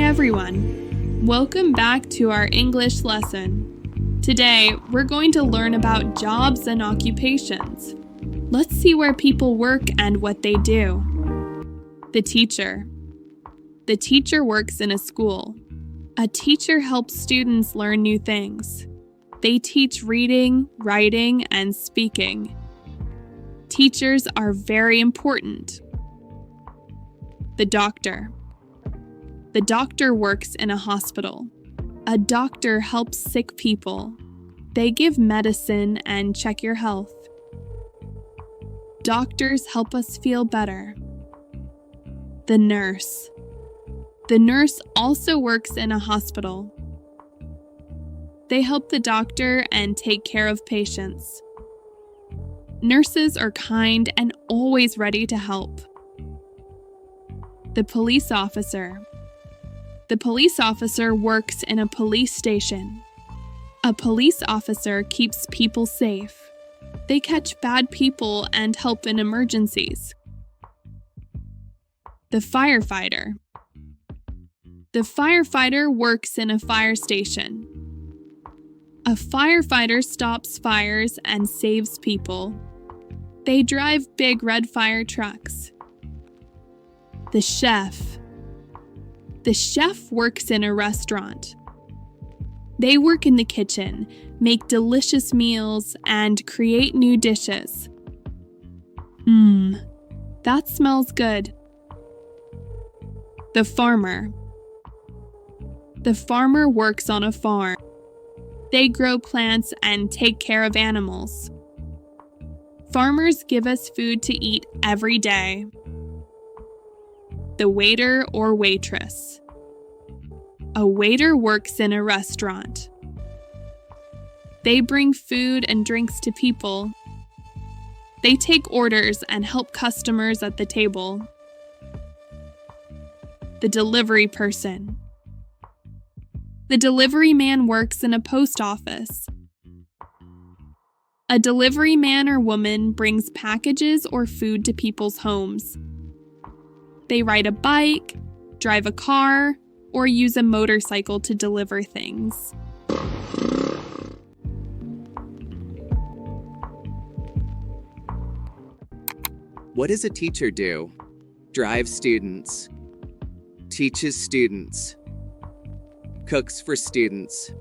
everyone. Welcome back to our English lesson. Today, we're going to learn about jobs and occupations. Let's see where people work and what they do. The teacher. The teacher works in a school. A teacher helps students learn new things. They teach reading, writing, and speaking. Teachers are very important. The doctor. The doctor works in a hospital. A doctor helps sick people. They give medicine and check your health. Doctors help us feel better. The nurse. The nurse also works in a hospital. They help the doctor and take care of patients. Nurses are kind and always ready to help. The police officer. The police officer works in a police station. A police officer keeps people safe. They catch bad people and help in emergencies. The firefighter. The firefighter works in a fire station. A firefighter stops fires and saves people. They drive big red fire trucks. The chef. The chef works in a restaurant. They work in the kitchen, make delicious meals, and create new dishes. That smells good. The farmer. The farmer works on a farm. They grow plants and take care of animals. Farmers give us food to eat every day. The waiter or waitress. A waiter works in a restaurant. They bring food and drinks to people. They take orders and help customers at the table. The delivery person. The delivery man works in a post office. A delivery man or woman brings packages or food to people's homes. They ride a bike, drive a car, or use a motorcycle to deliver things. What does a teacher do? Drives students, teaches students, cooks for students.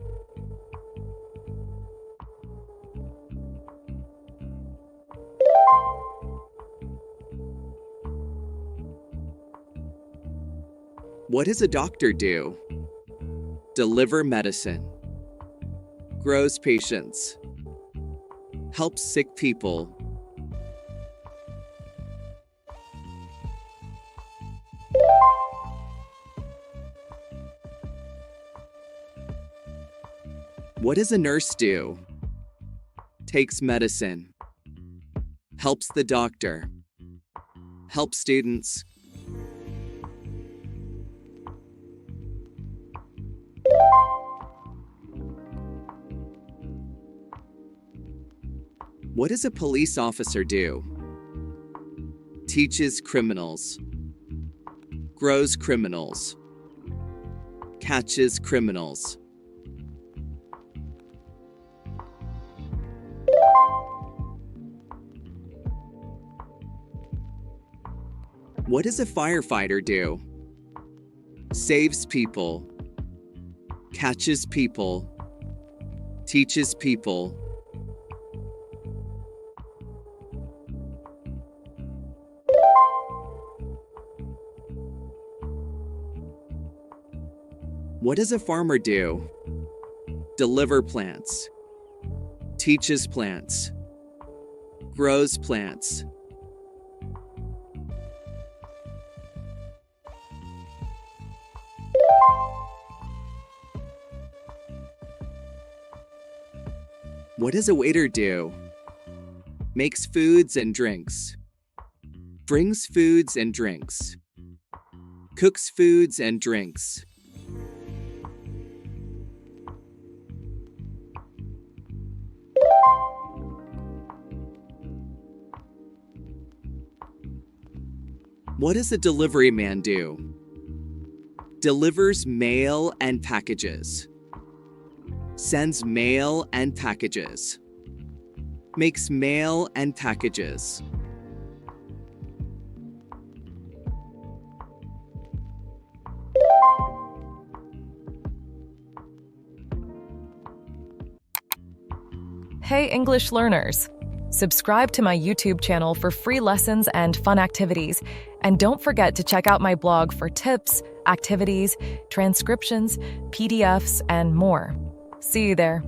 What does a doctor do? Deliver medicine, grows patients, helps sick people. What does a nurse do? Takes medicine, helps the doctor, helps students. What does a police officer do? Teaches criminals, grows criminals, catches criminals. What does a firefighter do? Saves people, catches people, teaches people. What does a farmer do? Deliver plants, teaches plants, grows plants. What does a waiter do? Makes foods and drinks, brings foods and drinks, cooks foods and drinks. What does a delivery man do? delivers mail and packages, sends mail and packages, makes mail and packages. Hey English learners! Subscribe to my YouTube channel for free lessons and fun activities, and don't forget to check out my blog for tips, activities, transcriptions, PDFs, and more. See you there.